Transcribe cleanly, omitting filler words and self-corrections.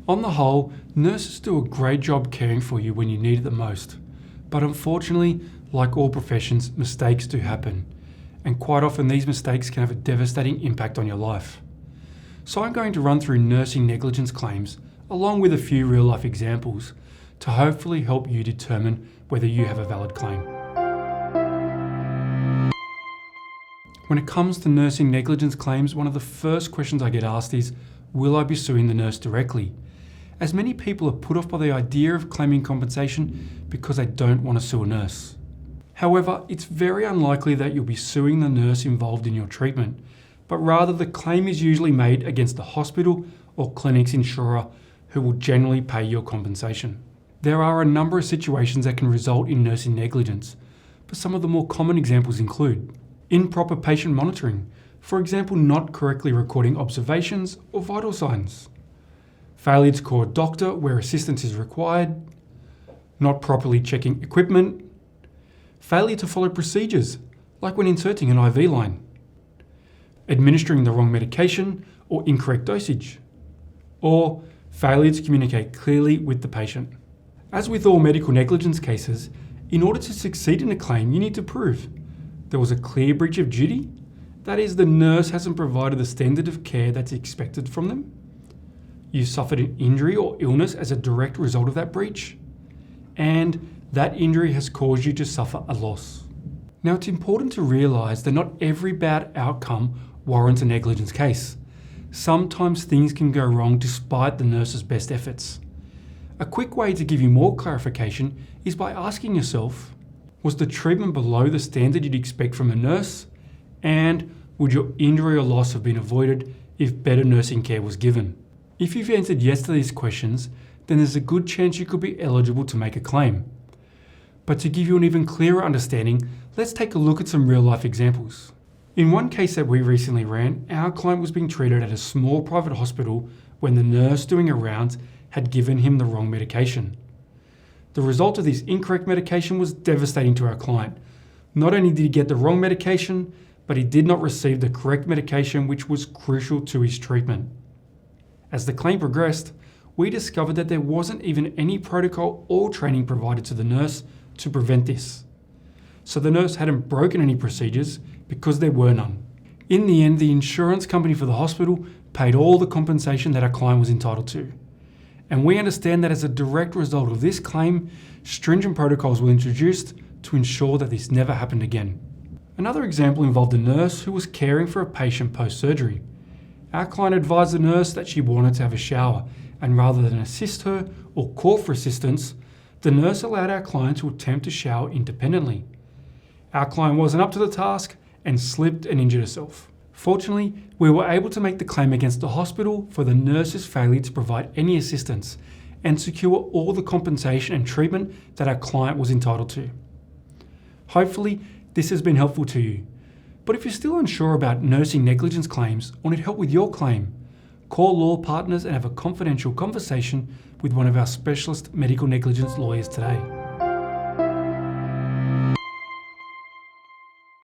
On the whole, nurses do a great job caring for you when you need it the most. But unfortunately, like all professions, mistakes do happen. And quite often these mistakes can have a devastating impact on your life. So I'm going to run through nursing negligence claims, along with a few real-life examples, to hopefully help you determine whether you have a valid claim. When it comes to nursing negligence claims, one of the first questions I get asked is, will I be suing the nurse directly? As many people are put off by the idea of claiming compensation because they don't want to sue a nurse. However, it's very unlikely that you'll be suing the nurse involved in your treatment, but rather the claim is usually made against the hospital or clinic's insurer, who will generally pay your compensation. There are a number of situations that can result in nursing negligence, but some of the more common examples include improper patient monitoring, for example not correctly recording observations or vital signs, failure to call a doctor where assistance is required, not properly checking equipment, failure to follow procedures, like when inserting an IV line, administering the wrong medication or incorrect dosage, or failure to communicate clearly with the patient. As with all medical negligence cases, in order to succeed in a claim, you need to prove there was a clear breach of duty, that is, the nurse hasn't provided the standard of care that's expected from them, you suffered an injury or illness as a direct result of that breach, and that injury has caused you to suffer a loss. Now, it's important to realise that not every bad outcome warrants a negligence case. Sometimes things can go wrong despite the nurse's best efforts. A quick way to give you more clarification is by asking yourself, was the treatment below the standard you'd expect from a nurse? And would your injury or loss have been avoided if better nursing care was given? If you've answered yes to these questions, then there's a good chance you could be eligible to make a claim. But to give you an even clearer understanding, let's take a look at some real-life examples. In one case that we recently ran, our client was being treated at a small private hospital when the nurse doing a rounds had given him the wrong medication. The result of this incorrect medication was devastating to our client. Not only did he get the wrong medication, but he did not receive the correct medication, which was crucial to his treatment. As the claim progressed, we discovered that there wasn't even any protocol or training provided to the nurse to prevent this. So the nurse hadn't broken any procedures because there were none. In the end, the insurance company for the hospital paid all the compensation that our client was entitled to. And we understand that as a direct result of this claim, stringent protocols were introduced to ensure that this never happened again. Another example involved a nurse who was caring for a patient post-surgery. Our client advised the nurse that she wanted to have a shower, and rather than assist her or call for assistance, the nurse allowed our client to attempt to shower independently. Our client wasn't up to the task and slipped and injured herself. Fortunately, we were able to make the claim against the hospital for the nurse's failure to provide any assistance and secure all the compensation and treatment that our client was entitled to. Hopefully, this has been helpful to you. But if you're still unsure about nursing negligence claims or need help with your claim, call Law Partners and have a confidential conversation with one of our specialist medical negligence lawyers today.